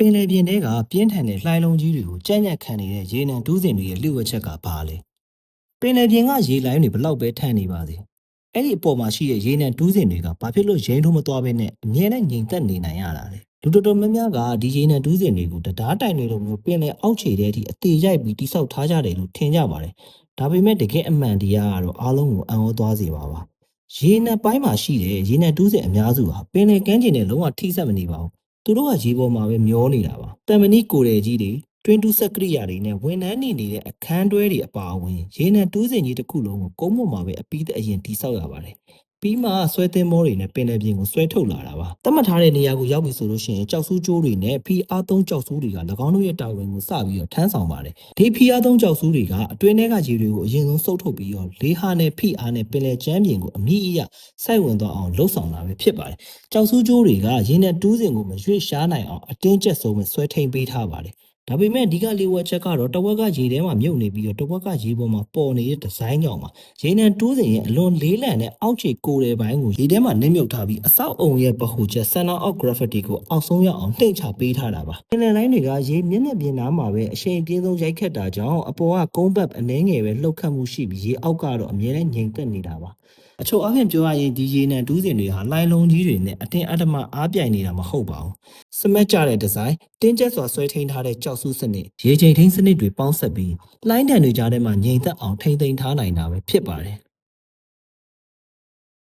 ပင်လယ်ပြင်ထဲကပြင်းထန်တဲ့လှိုင်းလုံးကြီးတွေကိုကြမ်းကြမ်းခံနေတဲ့ရေနံတူးစင်တွေရဲ့လျှို့ဝှက်ချက်ကဘာလဲပင်လယ်ပြင်ကရေလိုင်းတွေဘလောက်ပဲထန်နေပါစေအဲ့ဒီအပေါ်မှာရှိတဲ့ရေနံတူးစင်တွေကဘာဖြစ်လို့ရိန်းထိုးမသွားဘဲနဲ့အမြဲတမ်းငြိမ်သက်နေနိုင်ရတာလဲလူတော်တော်များများကဒီရေနံတူးစင်တွေကိုတရားတိုင်တွေလိုမျိုးပင်လယ်အောက်ခြေထဲအထိအသေးရိုက်ပြီးတိဆောက်ထားကြတယ်လို့ထင်ကြပါတယ်ဒါပေမဲ့တကယ်အမှန်တရားကတော့အားလုံးကိုအံ့ဩသွားစေပါပါရေနံပိုင်းမှာရှိတဲ့ရေနံတူးစင်အများစုဟာပင်လယ်ကမ်းခြေနဲ့လုံးဝထိစပ်မနေပါဘူး သူတို့ကရေပေါ်မှာပဲမျောနေတာပါတမန်နီကိုယ်ရယ်ကြီးတွေတွင်းတူးစက်ကရိယာတွေနဲ့ဝန်ထမ်းနေနေတဲ့အခန်းတွဲတွေအပါအဝင်ရေနံတူးစင်ကြီးတစ်ခုလုံးကိုကုန်းပေါ်မှာပဲအပြီးအရင်တိဆောက်ရပါတယ်ပြီးမှဆွဲသင်းမောတွေနဲ့ပင်လယ်ပြင်ကိုဆွဲထုတ်လာတာပါတတ်မှတ်ထားတဲ့နေရာကိုရောက်ပြီဆိုလို့ရှိရင်ကြောက်ဆူးကြိုးတွေနဲ့ဖီအားသုံးကြောက်ဆူးတွေက၎င်းတို့ရဲ့တာဝန်ကိုစပြီးတော့ထမ်းဆောင်ပါတယ်ဒီဖီအားသုံးကြောက်ဆူးတွေကအတွင်းထဲကရေတွေကိုအရင်ဆုံးစုပ်ထုတ်ပြီးတော့လေးဟာနဲ့ဖီအားနဲ့ပင်လယ်ကျမ်းပြင်ကိုအမိအယစိုက်ဝင်သွားအောင်လှုပ်ဆောင်တာပဲဖြစ်ပါတယ် ကြောက်ဆူးကြိုးတွေကရေနဲ့တူးစင်ကိုမရွေ့ရှားနိုင်အောင်အတင်းကျပ်ဆုံးပဲဆွဲထိန်ပေးထားပါတယ်။ဒါပေမဲ့ဒီကလေဝက်ချက်ကတော့တဝက်ကရေထဲမှာမြုပ်နေပြီးတော့တဝက်ကရေပေါ်မှာပေါ်နေတဲ့ဒီဇိုင်းကြောင့်ပါ။ရေနဲ့တူးစင်ရဲ့အလွန်လေးလံတဲ့အောက်ခြေကိုယ်တဲ့ဘိုင်းကိုရေထဲမှာနစ်မြုပ်ထားပြီးအဆောက်အုံရဲ့ဗဟိုချက် center of gravity ကိုအောက်ဆုံးရောက်အောင်နှိမ့်ချပေးထားတာပါ။ပင်လယ်လိုင်းတွေကရေမျက်နှာပြင်သားမှာပဲအရှိန်ပြင်းဆုံးရိုက်ခတ်တာကြောင့်အပေါ်ကကုန်းဘက်အနှဲငယ်ပဲလှုပ်ခတ်မှုရှိပြီးရေအောက်ကတော့အမြဲတမ်းငြိမ်သက်နေတာပါ။ အချို့အပြင်ပြောရရင်ဒီရေနံတူးစင်တွေဟာလိုင်းလုံးကြီးတွေနဲ့အတင်းအဓမ္မအားပြိုင်နေတာမဟုတ်ပါဘူး။စမက်ကြတဲ့ဒီဇိုင်းတင်းကျပ်စွာဆွဲထိန်ထားတဲ့ကြောက်ဆူးစနစ်ရေချိန်ထိန်စနစ်တွေပေါင်းဆက်ပြီးလိုင်းတန်တွေကြားထဲမှာငြိမ်သက်အောင်ထိန်သိမ်းထားနိုင်တာပဲဖြစ်ပါတယ်။